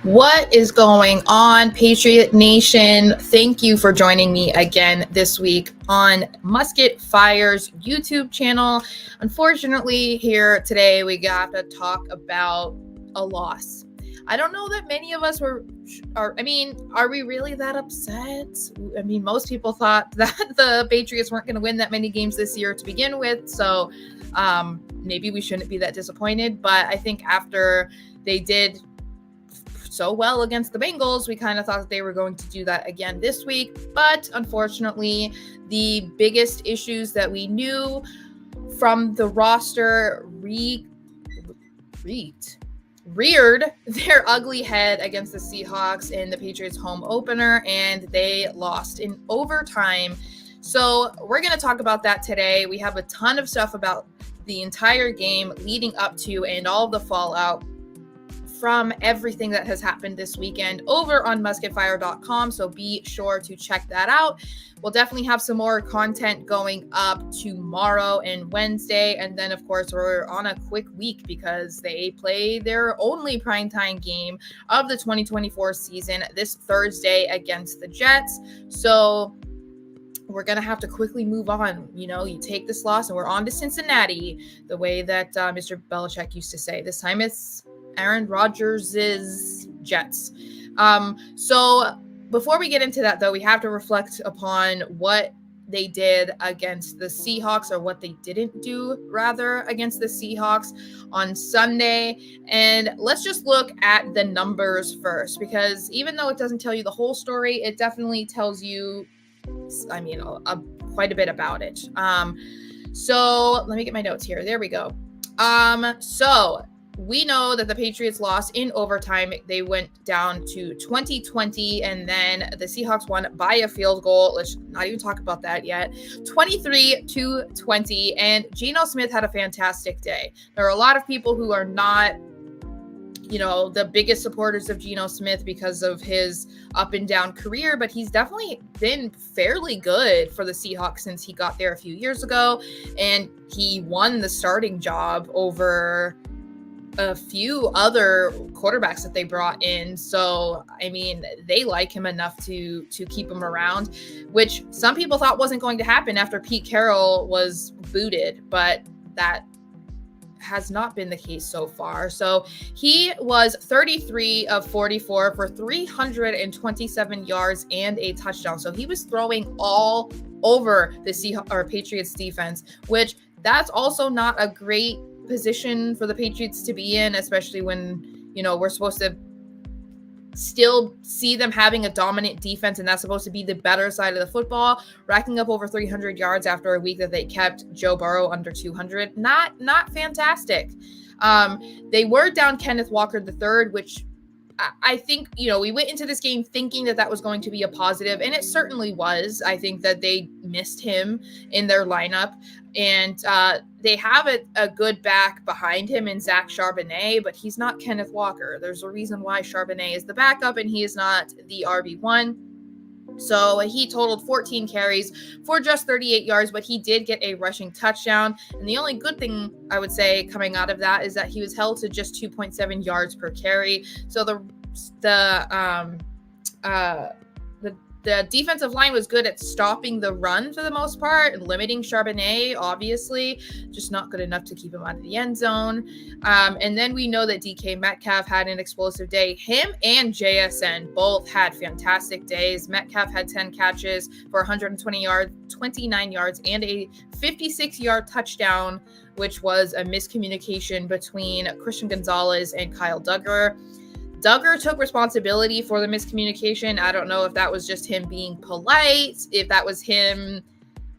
What is going on, Patriot Nation? Thank you for joining me again this week on Musket Fire's YouTube channel. Unfortunately, here today we got to talk about a loss. I don't know that many of us are we really that upset? I mean, most people thought that the Patriots weren't going to win that many games this year to begin with, so maybe we shouldn't be that disappointed. But I think after they did so well against the Bengals, we kind of thought that they were going to do that again this week. But unfortunately, the biggest issues that we knew from the roster reared their ugly head against the Seahawks in the Patriots home opener, and they lost in overtime. So we're going to talk about that today. We have a ton of stuff about the entire game leading up to and all of the fallout from everything that has happened this weekend over on musketfire.com. So be sure to check that out. We'll definitely have some more content going up tomorrow and Wednesday. And then, of course, we're on a quick week because they play their only primetime game of the 2024 season this Thursday against the Jets. So we're going to have to quickly move on. You know, you take this loss and we're on to Cincinnati, the way that Mr. Belichick used to say. This time it's Aaron Rodgers' Jets. So before we get into that, though, we have to reflect upon what they did against the Seahawks, or what they didn't do, rather, against the Seahawks on Sunday. And let's just look at the numbers first, because even though it doesn't tell you the whole story, it definitely tells you, quite a bit about it. So let me get my notes here. There we go. So we know that the Patriots lost in overtime. They went down to 20-20, and then the Seahawks won by a field goal. Let's not even talk about that yet. 23-20, and Geno Smith had a fantastic day. There are a lot of people who are not, the biggest supporters of Geno Smith because of his up and down career, but he's definitely been fairly good for the Seahawks since he got there a few years ago, and he won the starting job over a few other quarterbacks that they brought in. So, I mean, they like him enough to keep him around, which some people thought wasn't going to happen after Pete Carroll was booted, but that has not been the case so far. So he was 33 of 44 for 327 yards and a touchdown. So he was throwing all over the Patriots defense, which that's also not a great position for the Patriots to be in, especially when, we're supposed to still see them having a dominant defense, and that's supposed to be the better side of the football. Racking up over 300 yards after a week that they kept Joe Burrow under 200. Not fantastic. They were down Kenneth Walker III, which I think, we went into this game thinking that was going to be a positive, and it certainly was. I think that they missed him in their lineup, and they have a good back behind him in Zach Charbonnet, but he's not Kenneth Walker. There's a reason why Charbonnet is the backup and he is not the RB1. So he totaled 14 carries for just 38 yards, but he did get a rushing touchdown. And the only good thing I would say coming out of that is that he was held to just 2.7 yards per carry. So the defensive line was good at stopping the run for the most part and limiting Charbonnet, obviously, just not good enough to keep him out of the end zone. And then we know that DK Metcalf had an explosive day. Him and JSN both had fantastic days. Metcalf had 10 catches for 120 yards, 29 yards, and a 56-yard touchdown, which was a miscommunication between Christian Gonzalez and Kyle Duggar. Duggar took responsibility for the miscommunication. I don't know if that was just him being polite, if that was him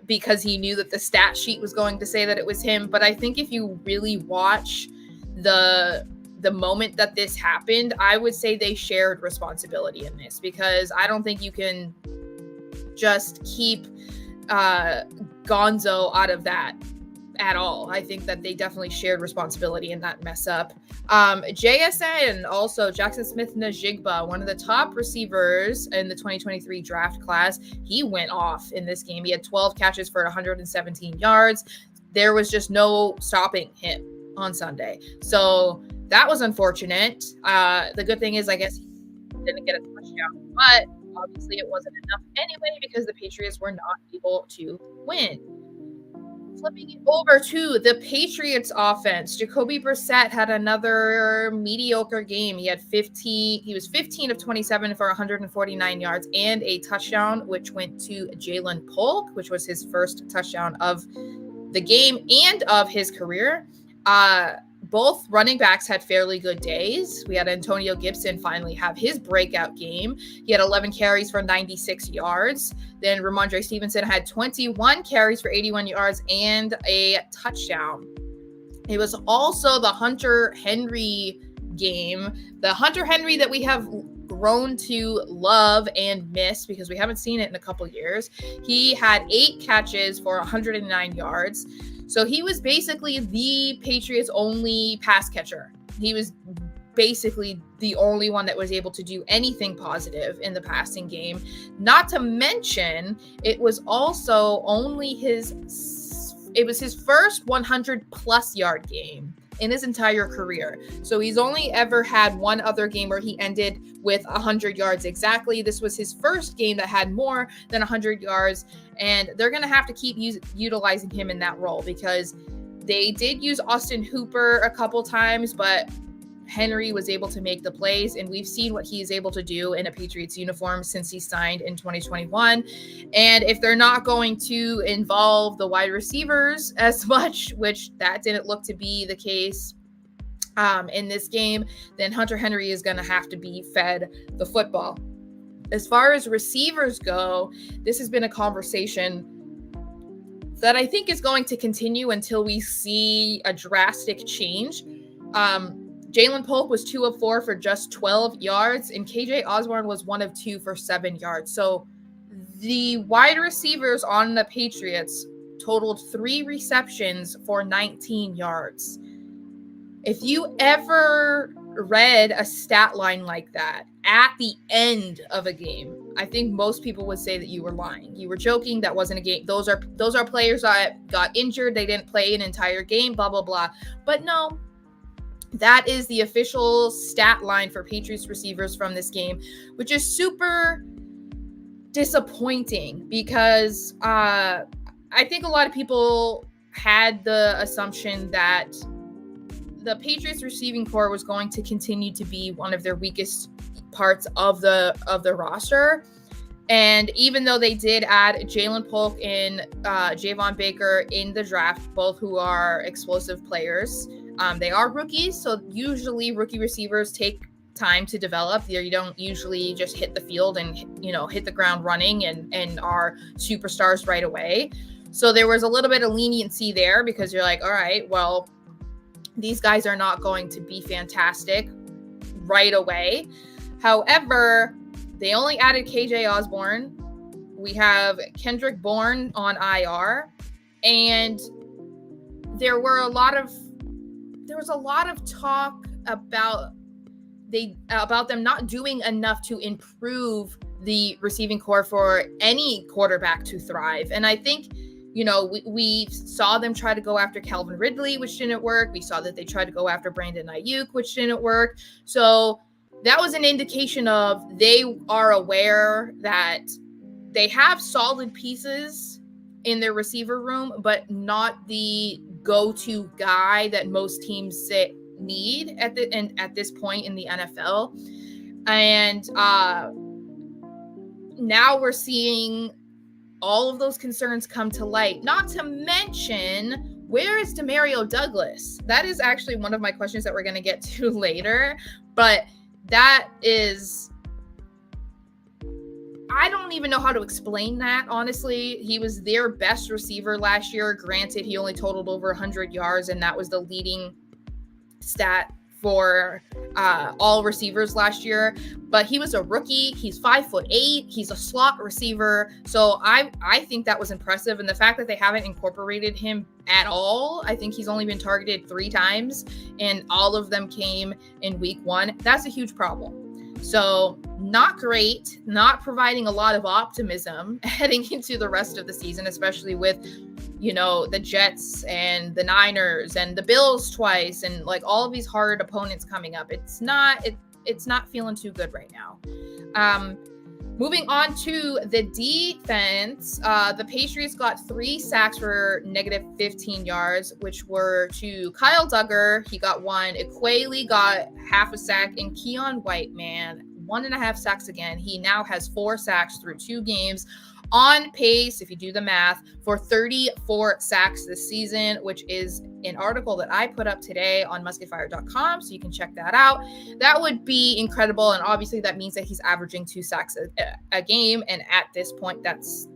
because he knew that the stat sheet was going to say that it was him. But I think if you really watch the moment that this happened, I would say they shared responsibility in this, because I don't think you can just keep Gonzo out of that at all. I think that they definitely shared responsibility in that mess up. JSN, also Jackson Smith-Njigba, one of the top receivers in the 2023 draft class, he went off in this game. He had 12 catches for 117 yards. There was just no stopping him on Sunday. So that was unfortunate. The good thing is, I guess, didn't get a touchdown, but obviously it wasn't enough anyway because the Patriots were not able to win. Flipping it over to the Patriots offense, Jacoby Brissett had another mediocre game. He was 15 of 27 for 149 yards and a touchdown, which went to Jalen Polk, which was his first touchdown of the game and of his career. Both running backs had fairly good days. We had Antonio Gibson finally have his breakout game. He had 11 carries for 96 yards. Then Ramondre Stevenson had 21 carries for 81 yards and a touchdown. It was also the Hunter Henry game. The Hunter Henry that we have grown to love and miss because we haven't seen it in a couple years. He had 8 catches for 109 yards. So he was basically the Patriots' only pass catcher. He was basically the only one that was able to do anything positive in the passing game. Not to mention, it was also his first 100 plus yard game in his entire career. So he's only ever had one other game where he ended with 100 yards exactly. This was his first game that had more than 100 yards, and they're going to have to keep utilizing him in that role because they did use Austin Hooper a couple times, but Henry was able to make the plays, and we've seen what he is able to do in a Patriots uniform since he signed in 2021. And if they're not going to involve the wide receivers as much, which that didn't look to be the case in this game, then Hunter Henry is going to have to be fed the football. As far as receivers go, this has been a conversation that I think is going to continue until we see a drastic change. Jalen Polk was 2 of 4 for just 12 yards, and KJ Osborne was 1 of 2 for 7 yards. So the wide receivers on the Patriots totaled 3 receptions for 19 yards. If you ever read a stat line like that at the end of a game, I think most people would say that you were lying. You were joking. That wasn't a game. Those are players that got injured. They didn't play an entire game, blah, blah, blah. But no, that is the official stat line for Patriots receivers from this game, which is super disappointing because I think a lot of people had the assumption that the Patriots receiving core was going to continue to be one of their weakest parts of the roster. And even though they did add Jalen Polk and Javon Baker in the draft, both who are explosive players, they are rookies. So usually rookie receivers take time to develop. You don't usually just hit the field and, hit the ground running and are superstars right away. So there was a little bit of leniency there because you're like, all right, well, these guys are not going to be fantastic right away. However, they only added KJ Osborne. We have Kendrick Bourne on IR, and there was a lot of talk about them not doing enough to improve the receiving core for any quarterback to thrive. And I think, we saw them try to go after Calvin Ridley, which didn't work. We saw that they tried to go after Brandon Ayuk, which didn't work. So that was an indication of they are aware that they have solid pieces in their receiver room, but not the go-to guy that most teams need at this point in the NFL. And now we're seeing all of those concerns come to light. Not to mention, where is Demario Douglas? That is actually one of my questions that we're going to get to later. But that is, I don't even know how to explain that, honestly. He was their best receiver last year. Granted, he only totaled over 100 yards, and that was the leading stat for all receivers last year. But he was a rookie. He's 5'8". He's a slot receiver. So I think that was impressive. And the fact that they haven't incorporated him at all, I think he's only been targeted 3 times, and all of them came in week 1. That's a huge problem. So not great, not providing a lot of optimism heading into the rest of the season, especially with, the Jets and the Niners and the Bills twice and like all of these hard opponents coming up. it's not feeling too good right now. Moving on to the defense, the Patriots got 3 sacks for negative 15 yards, which were to Kyle Duggar. He got 1. Equaly got half a sack, and Keon White, man, 1.5 sacks again. He now has 4 sacks through 2 games. On pace, if you do the math, for 34 sacks this season, which is an article that I put up today on musketfire.com, so you can check that out. That would be incredible, and obviously that means that he's averaging 2 sacks a game, and at this point, that's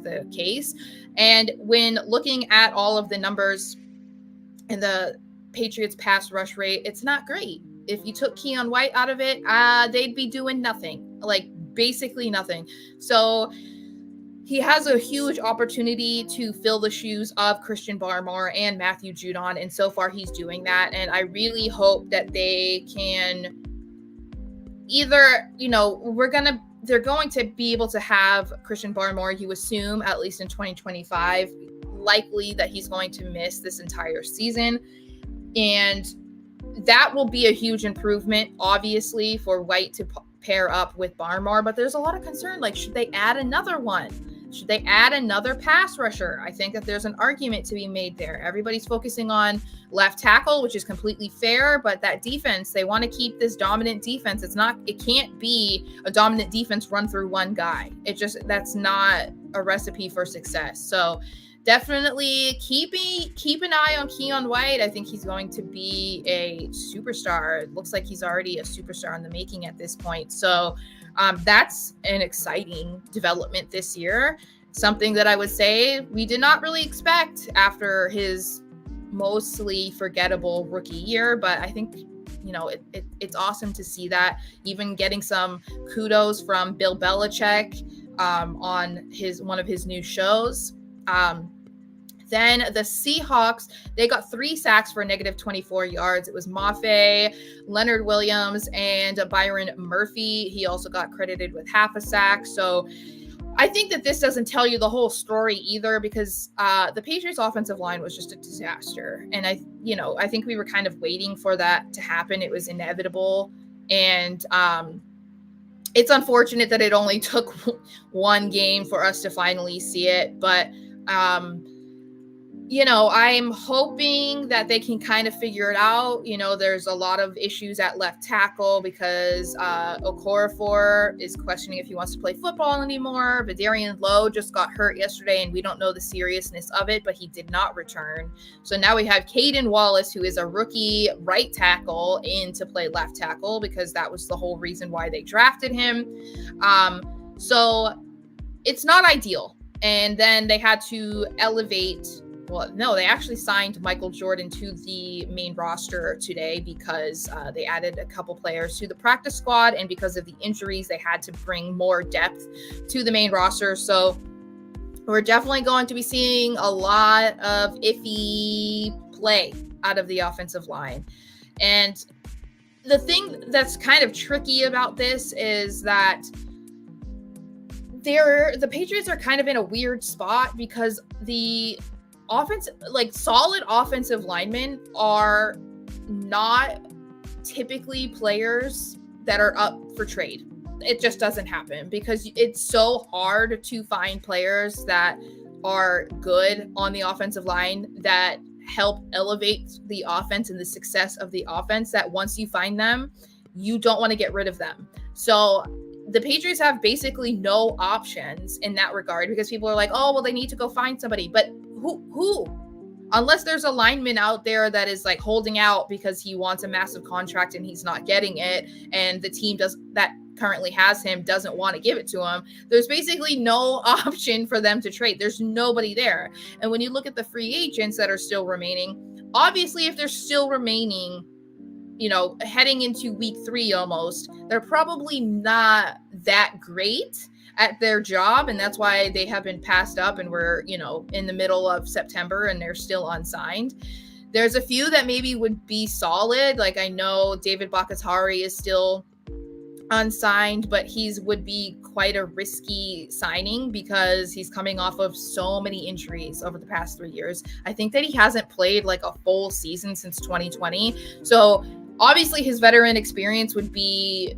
the case. And when looking at all of the numbers and the Patriots pass rush rate, it's not great. If you took Keon White out of it, they'd be doing nothing, like basically nothing. So he has a huge opportunity to fill the shoes of Christian Barmore and Matthew Judon, and so far he's doing that. And I really hope that they can either, they're going to be able to have Christian Barmore, you assume, at least in 2025, likely that he's going to miss this entire season. And that will be a huge improvement, obviously, for White to pair up with Barmore. But there's a lot of concern, like, should they add another one? Should they add another pass rusher? I think that there's an argument to be made there. Everybody's focusing on left tackle, which is completely fair, but that defense, they want to keep this dominant defense. it can't be a dominant defense run through one guy. That's not a recipe for success. So definitely keep an eye on Keon White. I think he's going to be a superstar. It looks like he's already a superstar in the making at this point. So that's an exciting development this year. Something that I would say we did not really expect after his mostly forgettable rookie year, but I think it's awesome to see that. Even getting some kudos from Bill Belichick on one of his new shows. Then the Seahawks, they got 3 sacks for negative 24 yards. It was Mafe, Leonard Williams, and Byron Murphy. He also got credited with half a sack. So I think that this doesn't tell you the whole story either, because the Patriots offensive line was just a disaster. And I think we were kind of waiting for that to happen. It was inevitable. And it's unfortunate that it only took one game for us to finally see it. But I'm hoping that they can kind of figure it out. There's a lot of issues at left tackle because Okorafor is questioning if he wants to play football anymore. Vidarian Lowe just got hurt yesterday, and we don't know the seriousness of it, but he did not return. So now we have Caden Wallace, who is a rookie right tackle, in to play left tackle because that was the whole reason why they drafted him. So it's not ideal. And then they had to they actually signed Michael Jordan to the main roster today because they added a couple players to the practice squad, and because of the injuries, they had to bring more depth to the main roster. So we're definitely going to be seeing a lot of iffy play out of the offensive line. And the thing that's kind of tricky about this is that the Patriots are kind of in a weird spot because the solid offensive linemen are not typically players that are up for trade. It just doesn't happen because it's so hard to find players that are good on the offensive line that help elevate the offense and the success of the offense, that once you find them, you don't want to get rid of them. So the Patriots have basically no options in that regard because people are like, oh, well, they need to go find somebody. But who? Unless there's a lineman out there that is like holding out because he wants a massive contract and he's not getting it, and the team that currently has him doesn't want to give it to him, there's basically no option for them to trade. There's nobody there. And when you look at the free agents that are still remaining, obviously if they're still remaining, heading into week 3 almost, they're probably not that great at their job, and that's why they have been passed up, and we're in the middle of September and they're still unsigned. There's a few that maybe would be solid, like I know David Bakatari is still unsigned, but would be quite a risky signing because he's coming off of so many injuries over the past 3 years. I think that he hasn't played like a full season since 2020, so Obviously, his veteran experience would be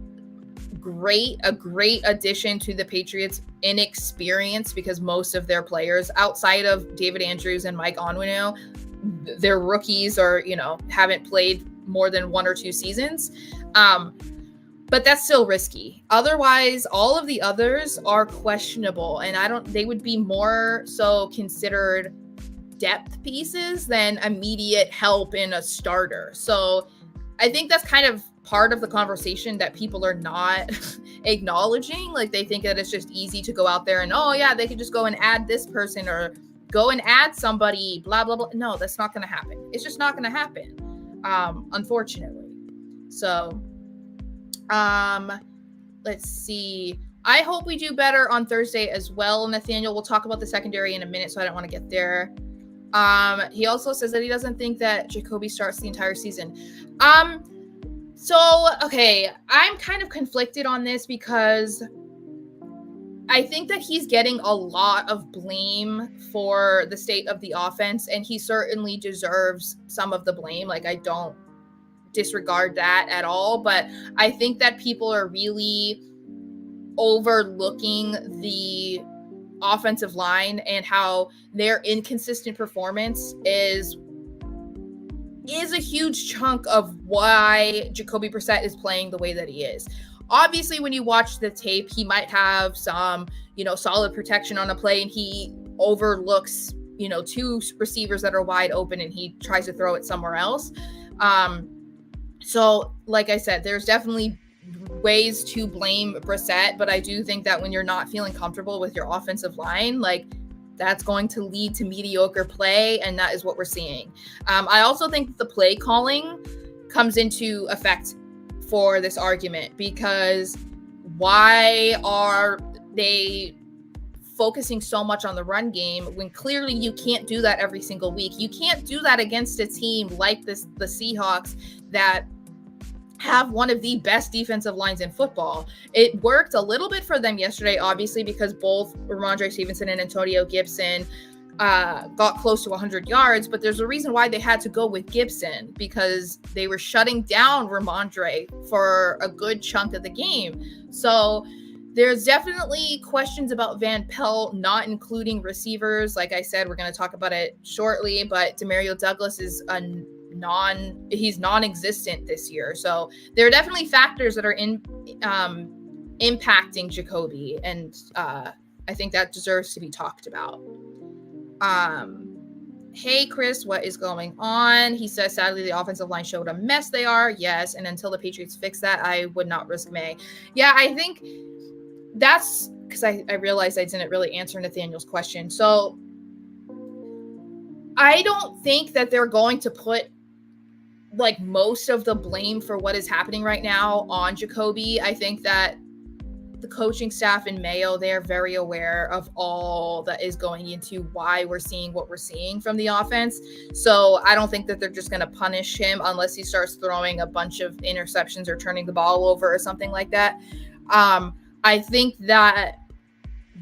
a great addition to the Patriots' inexperience, because most of their players outside of David Andrews and Mike Onwenu, they're rookies or, haven't played more than 1 or 2 seasons. But that's still risky. Otherwise, all of the others are questionable, and they would be more so considered depth pieces than immediate help in a starter. So I think that's kind of part of the conversation that people are not acknowledging. Like, they think that it's just easy to go out there and, oh yeah, they could just go and add this person or go and add somebody, blah, blah, blah. No, that's not going to happen. It's just not going to happen, unfortunately. So, let's see. I hope we do better on Thursday as well, Nathaniel. We'll talk about the secondary in a minute, so I don't want to get there. He also says that he doesn't think that Jacoby starts the entire season. So, okay, I'm kind of conflicted on this because I think that he's getting a lot of blame for the state of the offense, and he certainly deserves some of the blame. Like, I don't disregard that at all, but I think that people are really overlooking the offensive line and how their inconsistent performance is a huge chunk of why Jacoby Brissett is playing the way that he is. Obviously, when you watch the tape, he might have some, solid protection on a play, and he overlooks, 2 receivers that are wide open, and he tries to throw it somewhere else. So, like I said, there's definitely ways to blame Brissett, but I do think that when you're not feeling comfortable with your offensive line, like, that's going to lead to mediocre play, and that is what we're seeing. I also think the play calling comes into effect for this argument, because why are they focusing so much on the run game when clearly you can't do that every single week? You can't do that against a team like the Seahawks that have one of the best defensive lines in football. It worked a little bit for them yesterday, obviously, because both Ramondre Stevenson and Antonio Gibson got close to 100 yards, but there's a reason why they had to go with Gibson, because they were shutting down Ramondre for a good chunk of the game. So there's definitely questions about Van Pelt not including receivers. Like I said, we're going to talk about it shortly, but Demario Douglas is he's non-existent this year. So there are definitely factors that are impacting Jacoby, and I think that deserves to be talked about. Hey, Chris, what is going on? He says, sadly, the offensive line showed a mess they are. Yes, and until the Patriots fix that, I would not risk May. Yeah, I think that's because I realized I didn't really answer Nathaniel's question. So I don't think that they're going to put like most of the blame for what is happening right now on Jacoby. I think that the coaching staff in Mayo, they're very aware of all that is going into why we're seeing what we're seeing from the offense. So I don't think that they're just going to punish him unless he starts throwing a bunch of interceptions or turning the ball over or something like that. I think that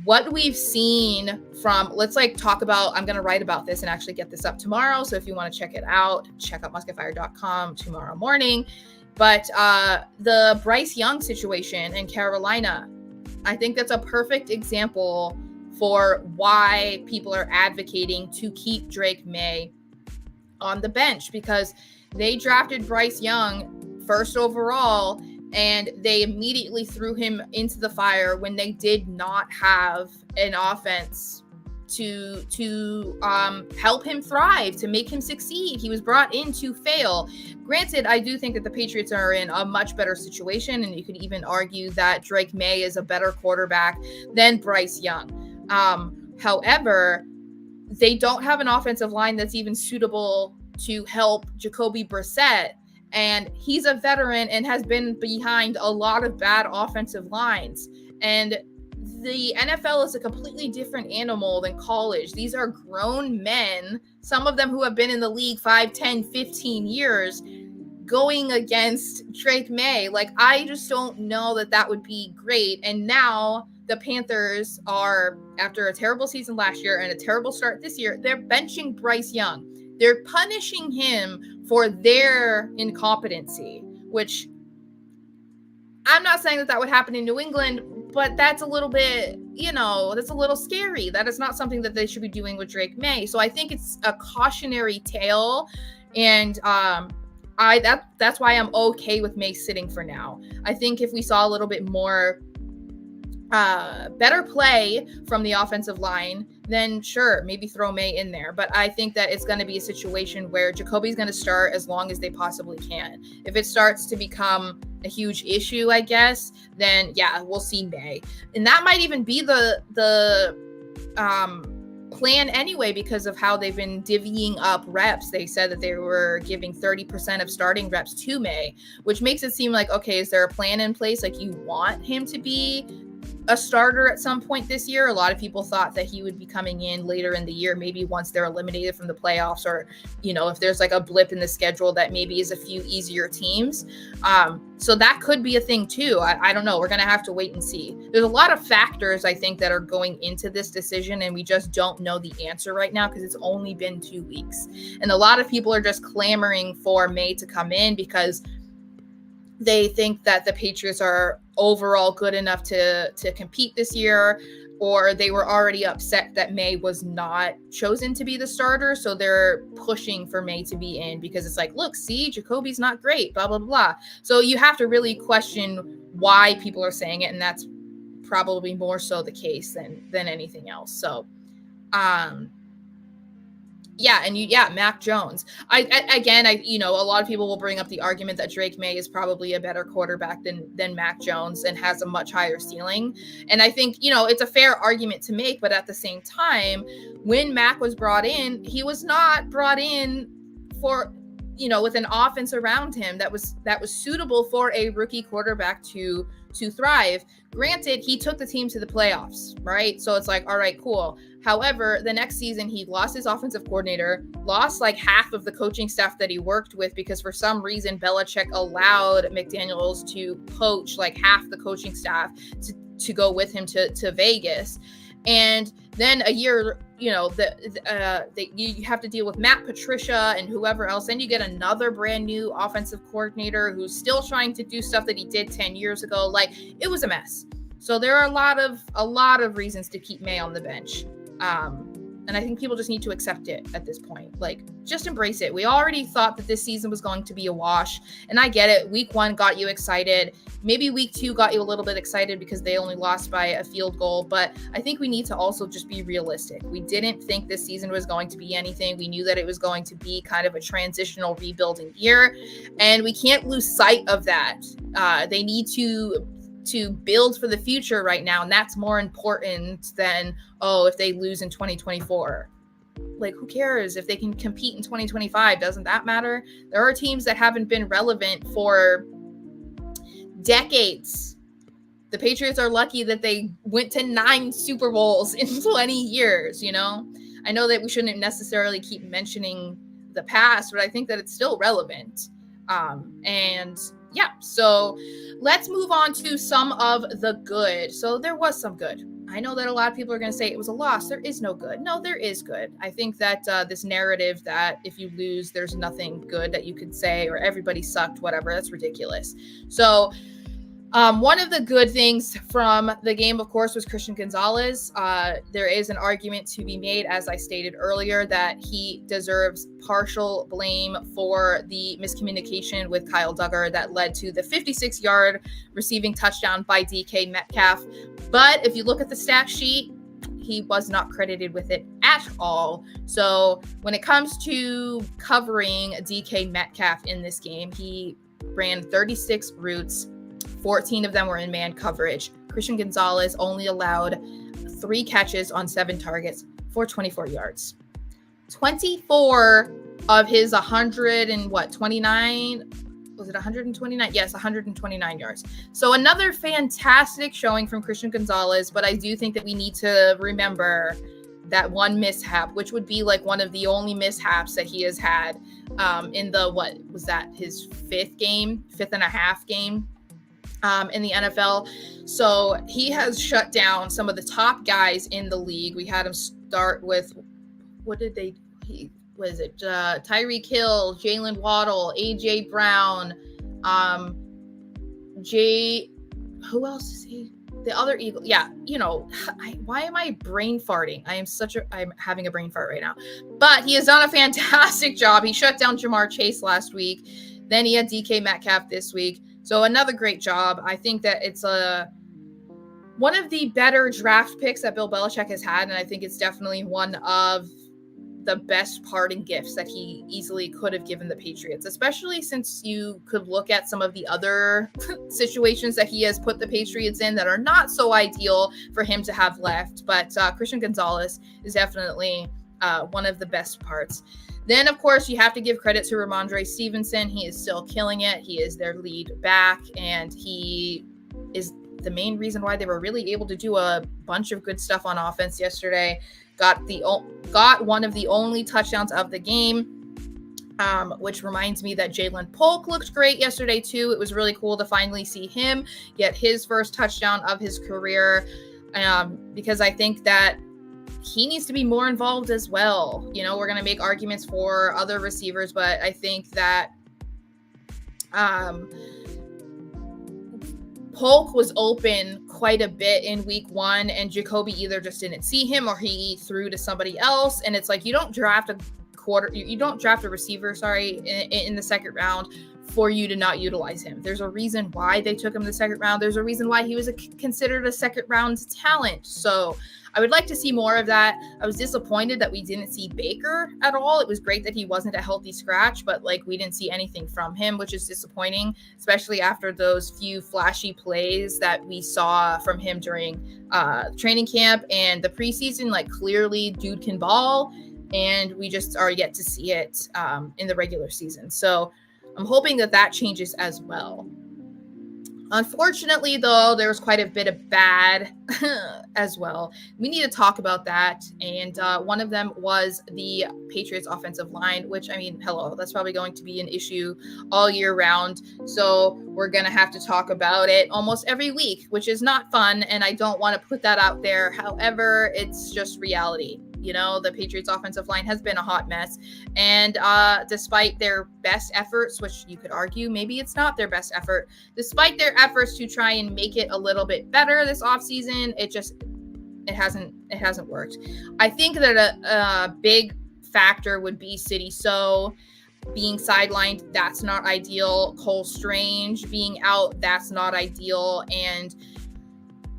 what we've seen from, talk about, I'm going to write about this and actually get this up tomorrow. So if you want to check it out, check out musketfire.com tomorrow morning. But the Bryce Young situation in Carolina, I think that's a perfect example for why people are advocating to keep Drake May on the bench, because they drafted Bryce Young first overall, and they immediately threw him into the fire when they did not have an offense to help him thrive, to make him succeed. He was brought in to fail. Granted, I do think that the Patriots are in a much better situation, and you could even argue that Drake May is a better quarterback than Bryce Young. However, they don't have an offensive line that's even suitable to help Jacoby Brissett. And he's a veteran and has been behind a lot of bad offensive lines. And the NFL is a completely different animal than college. These are grown men, some of them who have been in the league 5, 10, 15 years, going against Drake May. Like, I just don't know that that would be great. And now the Panthers are, after a terrible season last year and a terrible start this year, they're benching Bryce Young. They're punishing him for their incompetency. which I'm not saying that would happen in New England, but that's a little bit, that's a little scary. That is not something that they should be doing with Drake May. So I think it's a cautionary tale, and that's why I'm okay with May sitting for now. I think if we saw a little bit more better play from the offensive line, then sure, maybe throw May in there. But I think that it's going to be a situation where Jacoby's going to start as long as they possibly can. If it starts to become a huge issue, I guess, then yeah, we'll see May. And that might even be the plan anyway, because of how they've been divvying up reps. They said that they were giving 30% of starting reps to May, which makes it seem like, okay, is there a plan in place? Like, you want him to be a starter at some point this year. A lot of people thought that he would be coming in later in the year, maybe once they're eliminated from the playoffs, or, if there's like a blip in the schedule that maybe is a few easier teams. So that could be a thing too. I don't know. We're going to have to wait and see. There's a lot of factors, I think, that are going into this decision, and we just don't know the answer right now because it's only been 2 weeks. And a lot of people are just clamoring for May to come in because they think that the Patriots are overall good enough to compete this year, or they were already upset that May was not chosen to be the starter. So they're pushing for May to be in because it's like, look, see, Jacoby's not great, blah, blah, blah. So you have to really question why people are saying it. And that's probably more so the case than anything else. So, Mac Jones. A lot of people will bring up the argument that Drake May is probably a better quarterback than Mac Jones and has a much higher ceiling. And I think, it's a fair argument to make, but at the same time, when Mac was brought in, he was not brought in for, with an offense around him that was suitable for a rookie quarterback to thrive. Granted, he took the team to the playoffs, right? So it's like, all right, cool. However, the next season, he lost his offensive coordinator, lost like half of the coaching staff that he worked with because for some reason, Belichick allowed McDaniels to poach like half the coaching staff to go with him to Vegas. And then a year, you have to deal with Matt Patricia and whoever else. Then you get another brand new offensive coordinator who's still trying to do stuff that he did 10 years ago. Like, it was a mess. So there are a lot of reasons to keep May on the bench. And I think people just need to accept it at this point. Like, just embrace it. We already thought that this season was going to be a wash. And I get it. Week 1 got you excited. Maybe week 2 got you a little bit excited because they only lost by a field goal. But I think we need to also just be realistic. We didn't think this season was going to be anything. We knew that it was going to be kind of a transitional rebuilding year. And we can't lose sight of that. They need to build for the future right now, and that's more important than if they lose in 2024. Like, who cares if they can compete in 2025? Doesn't that matter? There are teams that haven't been relevant for decades. The Patriots are lucky that they went to 9 Super Bowls in 20 years. I know that we shouldn't necessarily keep mentioning the past, but I think that it's still relevant. So let's move on to some of the good. So there was some good. I know that a lot of people are going to say it was a loss. There is no good. No, there is good. I think that this narrative that if you lose, there's nothing good that you could say, or everybody sucked, whatever, that's ridiculous. So one of the good things from the game, of course, was Christian Gonzalez. There is an argument to be made, as I stated earlier, that he deserves partial blame for the miscommunication with Kyle Duggar that led to the 56-yard receiving touchdown by DK Metcalf. But if you look at the stat sheet, he was not credited with it at all. So when it comes to covering DK Metcalf in this game, he ran 36 routes. 14 of them were in man coverage. Christian Gonzalez only allowed 3 catches on 7 targets for 24 yards. 24 of his 129? Was it 129? Yes, 129 yards. So another fantastic showing from Christian Gonzalez, but I do think that we need to remember that one mishap, which would be like one of the only mishaps that he has had in the, his 5th and a half game in the NFL. So he has shut down some of the top guys in the league. We had him start with, Tyreek Hill, Jalen Waddle, AJ Brown, Who else is he? The other Eagle. Yeah, why am I brain farting? I'm having a brain fart right now. But he has done a fantastic job. He shut down Jamar Chase last week. Then he had DK Metcalf this week. So another great job. I think that it's one of the better draft picks that Bill Belichick has had. And I think it's definitely one of the best parting gifts that he easily could have given the Patriots, especially since you could look at some of the other situations that he has put the Patriots in that are not so ideal for him to have left. But Christian Gonzalez is definitely one of the best parts. Then, of course, you have to give credit to Ramondre Stevenson. He is still killing it. He is their lead back, and he is the main reason why they were really able to do a bunch of good stuff on offense yesterday. Got one of the only touchdowns of the game, which reminds me that Jalen Polk looked great yesterday too. It was really cool to finally see him get his first touchdown of his career, because I think that he needs to be more involved as well. We're going to make arguments for other receivers, but I think that Polk was open quite a bit in week 1, and Jacoby either just didn't see him or he threw to somebody else. And it's like, you don't draft a receiver, in the second round for you to not utilize him. There's a reason why they took him in the second round. There's a reason why he was considered a second round talent. So I would like to see more of that. I was disappointed that we didn't see Baker at all. It was great that he wasn't a healthy scratch, but we didn't see anything from him, which is disappointing, especially after those few flashy plays that we saw from him during training camp and the preseason. Clearly dude can ball, and we just are yet to see it in the regular season. So I'm hoping that changes as well. Unfortunately, though, there was quite a bit of bad as well. We need to talk about that. And one of them was the Patriots offensive line, which, that's probably going to be an issue all year round. So we're going to have to talk about it almost every week, which is not fun. And I don't want to put that out there. However, it's just reality. The Patriots offensive line has been a hot mess. And despite their best efforts, which you could argue maybe it's not their best effort, despite their efforts to try and make it a little bit better this offseason, it hasn't worked. I think that a big factor would be City So being sidelined. That's not ideal. Cole Strange being out. That's not ideal. And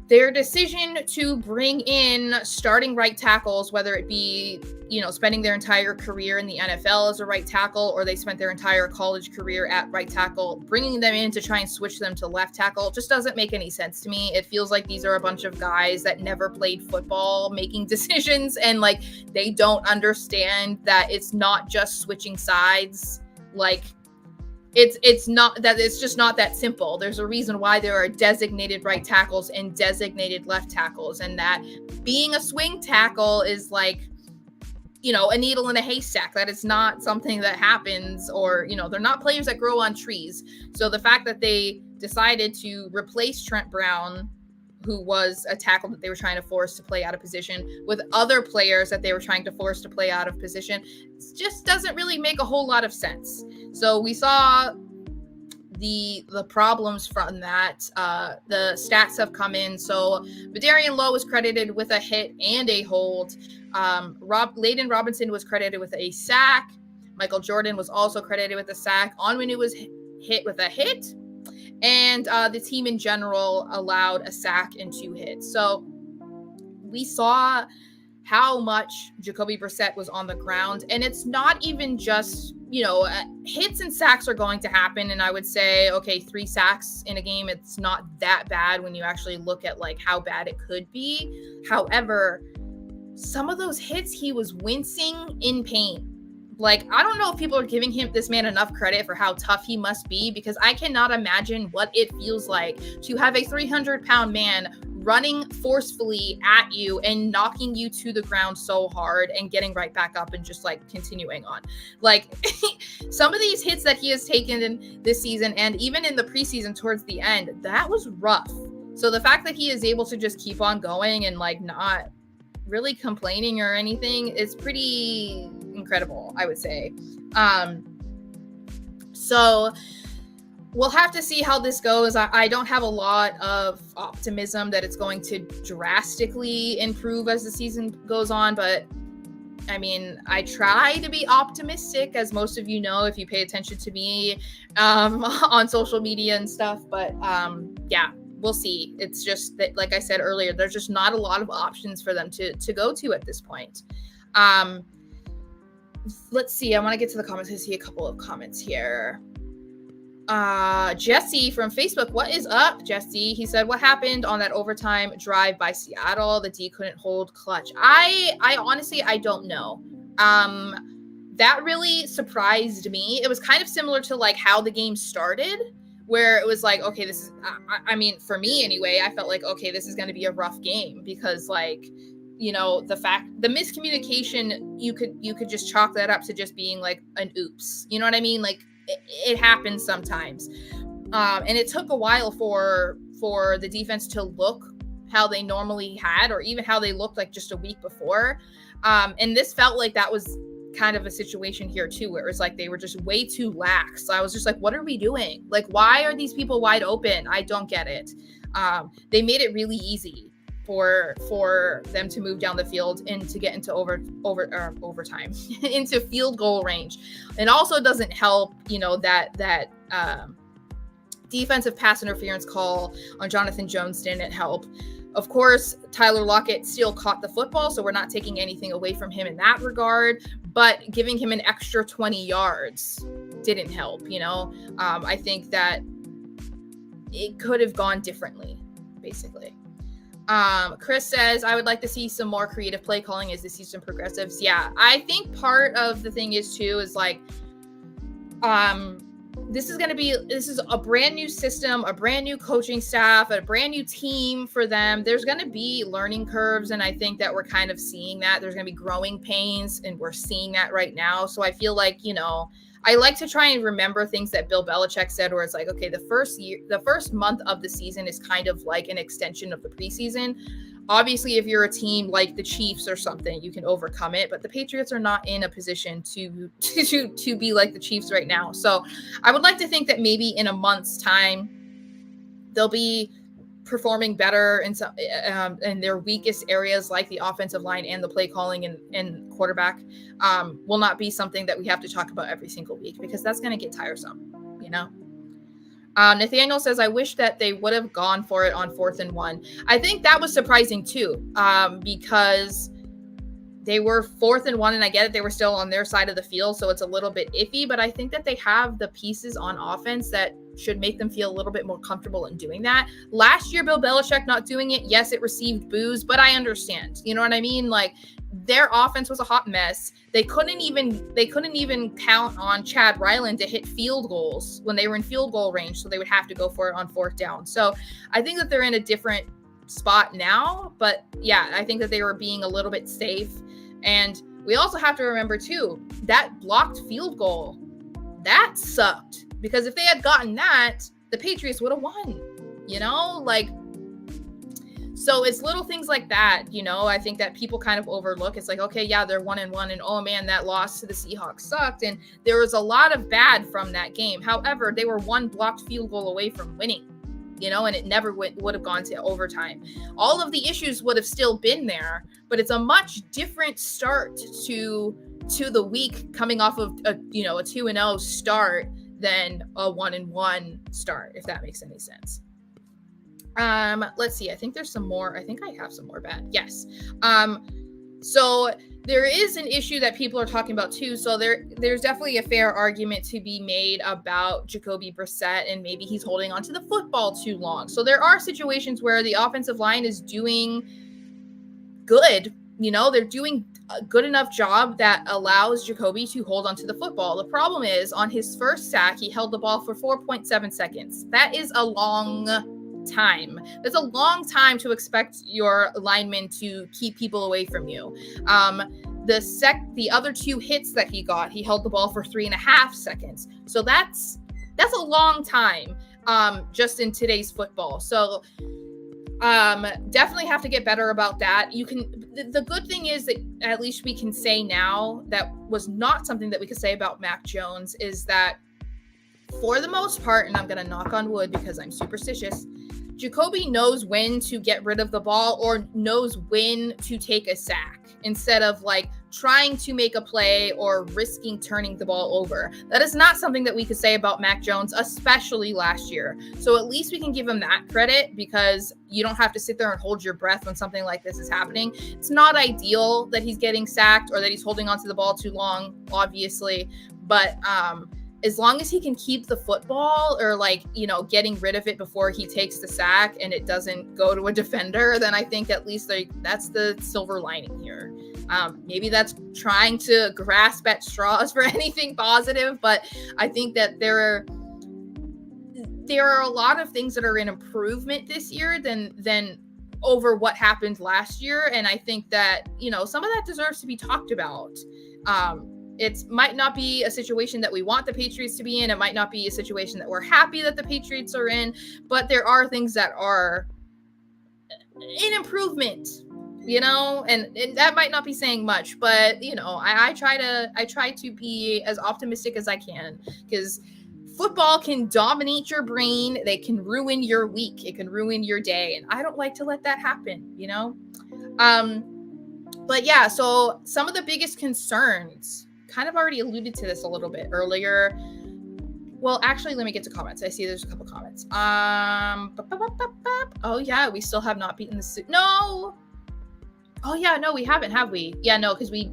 their decision to bring in starting right tackles, whether it be, spending their entire career in the NFL as a right tackle, or they spent their entire college career at right tackle, bringing them in to try and switch them to left tackle just doesn't make any sense to me. It feels like these are a bunch of guys that never played football making decisions, and they don't understand that it's not just switching sides. It's just not that simple. There's a reason why there are designated right tackles and designated left tackles, and that being a swing tackle is a needle in a haystack. That is not something that happens, or, they're not players that grow on trees. So the fact that they decided to replace Trent Brown, who was a tackle that they were trying to force to play out of position, with other players that they were trying to force to play out of position, it just doesn't really make a whole lot of sense. So we saw the problems from that. The stats have come in. So Vidarian Lowe was credited with a hit and a hold. Layden Robinson was credited with a sack. Michael Jordan was also credited with a sack. Onwenu was hit with a hit. And the team in general allowed a sack and 2 hits. So we saw how much Jacoby Brissett was on the ground. And it's not even just, hits and sacks are going to happen. And I would say, okay, 3 sacks in a game, it's not that bad when you actually look at how bad it could be. However, some of those hits, he was wincing in pain. I don't know if people are giving this man enough credit for how tough he must be, because I cannot imagine what it feels like to have a 300-pound man running forcefully at you and knocking you to the ground so hard and getting right back up and just continuing on. Some of these hits that he has taken in this season, and even in the preseason towards the end, that was rough. So the fact that he is able to just keep on going and not really complaining or anything is pretty incredible, I would say. So we'll have to see how this goes. I don't have a lot of optimism that it's going to drastically improve as the season goes on, but I mean, I try to be optimistic, as most of you know if you pay attention to me on social media and stuff. But yeah, we'll see. It's just that, like I said earlier, there's just not a lot of options for them to go to at this point. Let's see. I want to get to the comments. I see a couple of comments here. Jesse from Facebook. What is up, Jesse? He said, what happened on that overtime drive by Seattle? The D couldn't hold clutch. I honestly, I don't know. That really surprised me. It was kind of similar to like how the game started, where it was like, okay, this is, I mean, for me anyway, I felt like, okay, this is going to be a rough game because like, you know, the miscommunication, you could just chalk that up to just being like an oops. You know what I mean? Like, it happens sometimes. And it took a while for the defense to look how they normally had, or even how they looked like just a week before. And this felt like that was kind of a situation here too, where it was like they were just way too lax. So I was just like, what are we doing? Like, why are these people wide open? I don't get it. They made it really easy for them to move down the field and to get into overtime into field goal range. And also doesn't help, you know, that defensive pass interference call on Jonathan Jones didn't help. Of course, Tyler Lockett still caught the football, so we're not taking anything away from him in that regard, but giving him an extra 20 yards didn't help, you know. I think that it could have gone differently, basically. Chris says, I would like to see some more creative play calling as the season progresses. Yeah, I think part of the thing is too, is like, this is a brand new system, a brand new coaching staff, a brand new team for them. There's going to be learning curves. And I think that we're kind of seeing that. There's going to be growing pains, and we're seeing that right now. So I feel like, you know, I like to try and remember things that Bill Belichick said, where it's like, okay, the first month of the season is kind of like an extension of the preseason. Obviously, if you're a team like the Chiefs or something, you can overcome it, but the Patriots are not in a position to be like the Chiefs right now. So I would like to think that maybe in a month's time, they'll be performing better in their weakest areas, like the offensive line and the play calling and quarterback. Will not be something that we have to talk about every single week, because that's going to get tiresome, you know? Nathaniel says, I wish that they would have gone for it on 4th and 1. I think that was surprising too, because they were 4th and 1, and I get it, they were still on their side of the field, so it's a little bit iffy, but I think that they have the pieces on offense that should make them feel a little bit more comfortable in doing that. Last year, Bill Belichick not doing it, yes, it received boos, but I understand. You know what I mean? Like, their offense was a hot mess. They couldn't even count on Chad Ryland to hit field goals when they were in field goal range, so they would have to go for it on 4th down. So I think that they're in a different spot now, but yeah, I think that they were being a little bit safe. And we also have to remember too, that blocked field goal, that sucked, because if they had gotten that, the Patriots would have won, you know, like, so it's little things like that, you know, I think that people kind of overlook. It's like, okay, yeah, they're 1-1, and oh man, that loss to the Seahawks sucked. And there was a lot of bad from that game. However, they were one blocked field goal away from winning, you know, and it never would have gone to overtime. All of the issues would have still been there, but it's a much different start to the week, coming off of a 2-0 start than a 1-1 start, if that makes any sense. Let's see. I think there's some more. I think I have some more bad. Yes. So there is an issue that people are talking about too. So there's definitely a fair argument to be made about Jacoby Brissett, and maybe he's holding onto the football too long. So there are situations where the offensive line is doing good. You know, they're doing a good enough job that allows Jacoby to hold onto the football. The problem is, on his first sack, he held the ball for 4.7 seconds. That is a long time. That's a long time to expect your linemen to keep people away from you. The other 2 hits that he got, he held the ball for 3.5 seconds. So that's a long time, just in today's football. So definitely have to get better about that. The good thing is that at least we can say now, that was not something that we could say about Mac Jones, is that for the most part, and I'm going to knock on wood because I'm superstitious, Jacoby knows when to get rid of the ball or knows when to take a sack instead of like trying to make a play or risking turning the ball over. That is not something that we could say about Mac Jones, especially last year. So at least we can give him that credit, because you don't have to sit there and hold your breath when something like this is happening. It's not ideal that he's getting sacked or that he's holding onto the ball too long, obviously, but as long as he can keep the football or like, you know, getting rid of it before he takes the sack and it doesn't go to a defender, then I think at least that's the silver lining here. Maybe that's trying to grasp at straws for anything positive, but I think that there are a lot of things that are in improvement this year than over what happened last year. And I think that, you know, some of that deserves to be talked about. It might not be a situation that we want the Patriots to be in. It might not be a situation that we're happy that the Patriots are in, but there are things that are in improvement, you know, and that might not be saying much, but you know, I try to be as optimistic as I can, because football can dominate your brain. They can ruin your week. It can ruin your day. And I don't like to let that happen, you know? But yeah, so some of the biggest concerns, kind of already alluded to this a little bit earlier. Well, actually, let me get to comments. I see there's a couple comments. Oh yeah, we still have not beaten the No. Oh yeah, no, we haven't, have we? Yeah, no, because they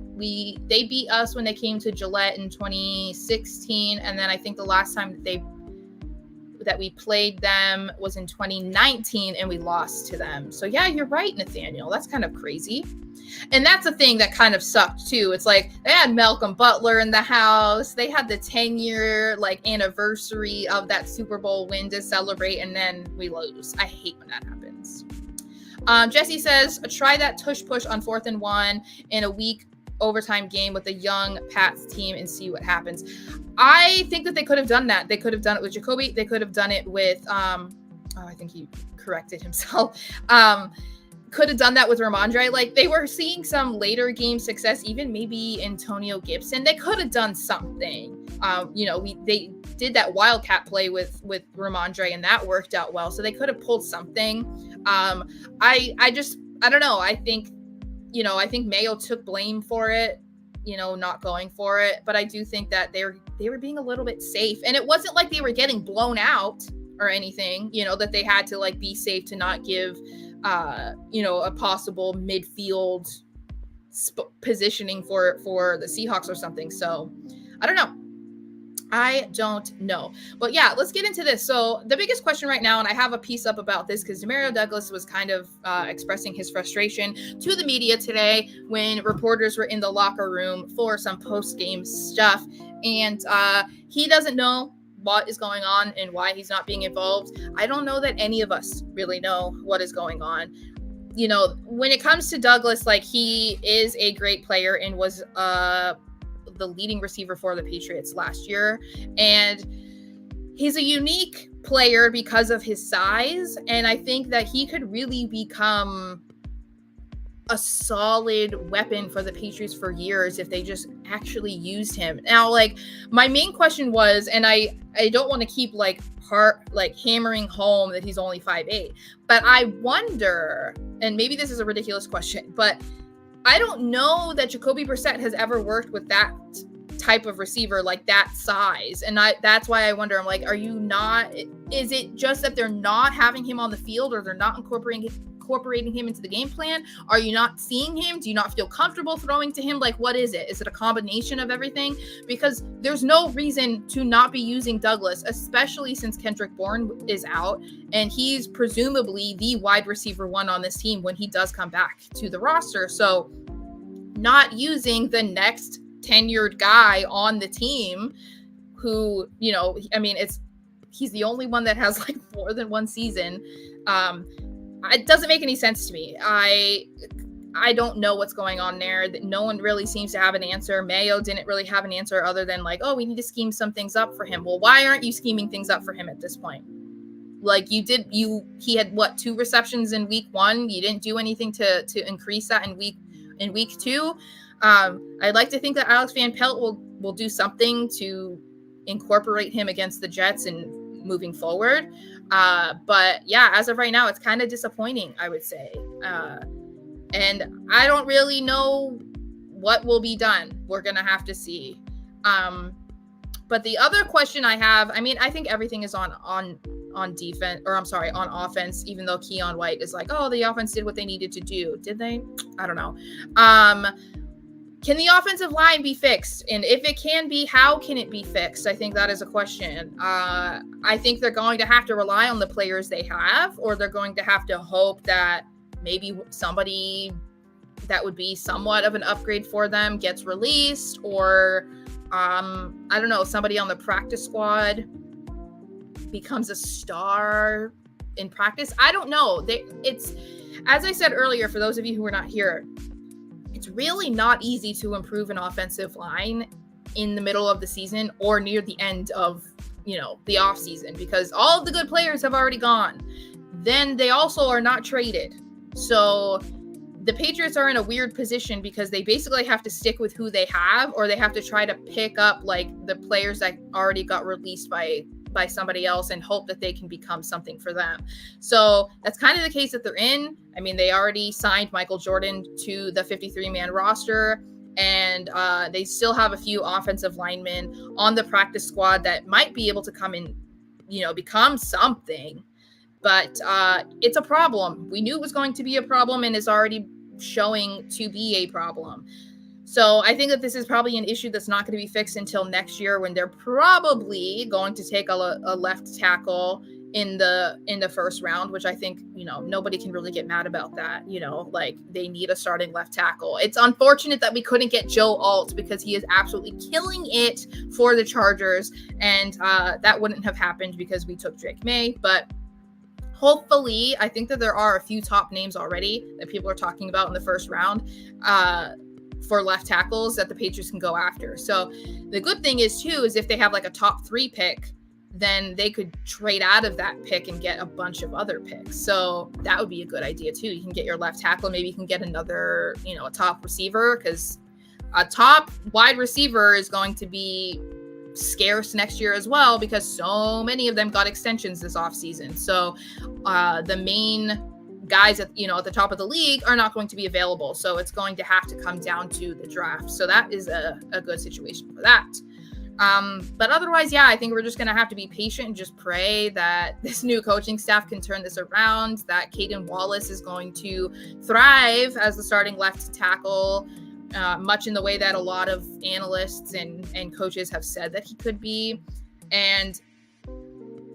beat us when they came to Gillette in 2016, and then I think the last time that we played them was in 2019, and we lost to them. So yeah, you're right, Nathaniel. That's kind of crazy. And that's a thing that kind of sucked too. It's like they had Malcolm Butler in the house. They had the 10-year like anniversary of that Super Bowl win to celebrate, and then we lose. I hate when that happens. Jesse says, try that tush push on 4th and 1 in a weak overtime game with a young Pats team and see what happens. I think that they could have done that. They could have done it with Jacoby. They could have done it with, I think he corrected himself. Could have done that with Ramondre. Like, they were seeing some later game success, even maybe Antonio Gibson. They could have done something. You know, they did that Wildcat play with Ramondre, and that worked out well. So they could have pulled something. I don't know. I think Mayo took blame for it, you know, not going for it. But I do think that they were being a little bit safe. And it wasn't like they were getting blown out or anything, you know, that they had to like be safe to not give you know, a possible midfield positioning for the Seahawks or something. So I don't know. But yeah, let's get into this. So the biggest question right now, and I have a piece up about this because Demario Douglas was kind of expressing his frustration to the media today when reporters were in the locker room for some post-game stuff. And he doesn't know what is going on and why he's not being involved. I don't know that any of us really know what is going on. You know, when it comes to Douglas, like, he is a great player and was the leading receiver for the Patriots last year. And he's a unique player because of his size. And I think that he could really become a solid weapon for the Patriots for years if they just actually used him. Now, like, my main question was, and I don't want to keep hammering home that he's only 5'8", but I wonder, and maybe this is a ridiculous question, but I don't know that Jacoby Brissett has ever worked with that type of receiver, like that size. And that's why I wonder, I'm like, is it just that they're not having him on the field, or they're not incorporating him into the game plan? Are you not seeing him? Do you not feel comfortable throwing to him? Like, what is it? Is it a combination of everything? Because there's no reason to not be using Douglas, especially since Kendrick Bourne is out, and he's presumably the wide receiver 1 on this team when he does come back to the roster. So not using the next tenured guy on the team who, you know, I mean, he's the only one that has like more than one season. It doesn't make any sense to me. I don't know what's going on there. No one really seems to have an answer. Mayo didn't really have an answer other than like, oh, we need to scheme some things up for him. Well, why aren't you scheming things up for him at this point? Like, he had 2 receptions in week 1. You didn't do anything to increase that in week 2. I'd like to think that Alex Van Pelt will do something to incorporate him against the Jets and moving forward. But yeah, as of right now, it's kind of disappointing, I would say. And I don't really know what will be done. We're going to have to see. But the other question I have, I mean, I think everything is on defense, or I'm sorry, on offense, even though Keon White is like, oh, the offense did what they needed to do. Did they? I don't know. Can the offensive line be fixed? And if it can be, how can it be fixed? I think that is a question. I think they're going to have to rely on the players they have, or they're going to have to hope that maybe somebody that would be somewhat of an upgrade for them gets released, or I don't know, somebody on the practice squad becomes a star in practice. I don't know. It's, as I said earlier, for those of you who were not here, it's really not easy to improve an offensive line in the middle of the season or near the end of, the off season, because all of the good players have already gone. Then they also are not traded. So the Patriots are in a weird position because they basically have to stick with who they have, or they have to try to pick up like the players that already got released by somebody else and hope that they can become something for them. So that's kind of the case that they're in. I mean, they already signed Michael Jordan to the 53-man roster, and they still have a few offensive linemen on the practice squad that might be able to come in, become something. But it's a problem. We knew it was going to be a problem, and is already showing to be a problem. So I think that this is probably an issue that's not going to be fixed until next year, when they're probably going to take a left tackle in the first round, which I think, nobody can really get mad about that. Like, they need a starting left tackle. It's unfortunate that we couldn't get Joe Alt, because he is absolutely killing it for the Chargers. And that wouldn't have happened because we took Drake May. But hopefully, I think that there are a few top names already that people are talking about in the first round for left tackles that the Patriots can go after. So the good thing is if they have like a top 3 pick, then they could trade out of that pick and get a bunch of other picks. So that would be a good idea too. You can get your left tackle. Maybe you can get another, a top receiver, because a top wide receiver is going to be scarce next year as well, because so many of them got extensions this offseason. So the main guys at the top of the league are not going to be available. So it's going to have to come down to the draft. So that is a good situation for that. But otherwise, I think we're just going to have to be patient and just pray that this new coaching staff can turn this around, that Caden Wallace is going to thrive as the starting left tackle, much in the way that a lot of analysts and coaches have said that he could be. And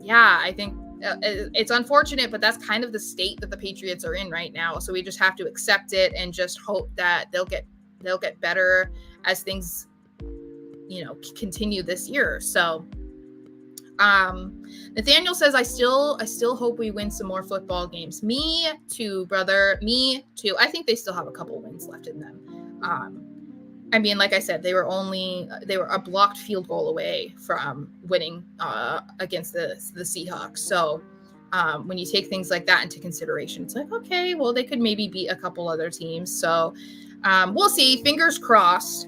I think it's unfortunate, but that's kind of the state that the Patriots are in right now. So we just have to accept it and just hope that they'll get better as things, continue this year. So Nathaniel says, I still hope we win some more football games. Me too, brother. Me too. I think they still have a couple wins left in them. I mean, like I said, they were a blocked field goal away from winning against the Seahawks. So when you take things like that into consideration, it's like, okay, well, they could maybe beat a couple other teams. So we'll see. Fingers crossed.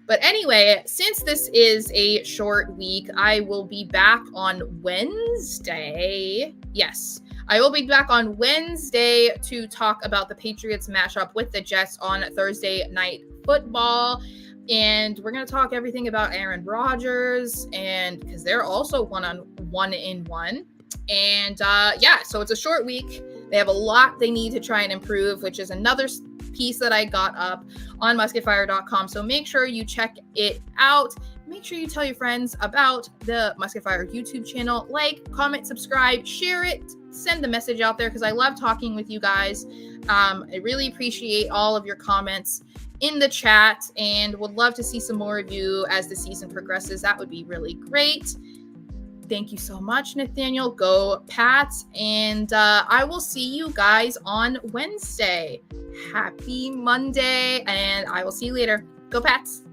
But anyway, since this is a short week, I will be back on Wednesday. Yes, I will be back on Wednesday to talk about the Patriots matchup with the Jets on Thursday Night Football. And we're going to talk everything about Aaron Rodgers, and because they're also 1-1. And so it's a short week. They have a lot they need to try and improve, which is another piece that I got up on musketfire.com. So make sure you check it out. Make sure you tell your friends about the Musket Fire YouTube channel. Like, comment, subscribe, share it, send the message out there, because I love talking with you guys. I really appreciate all of your comments in the chat, and would love to see some more of you as the season progresses. That would be really great. Thank you so much, Nathaniel. Go Pats. And I will see you guys on Wednesday. Happy Monday, and I will see you later. Go Pats.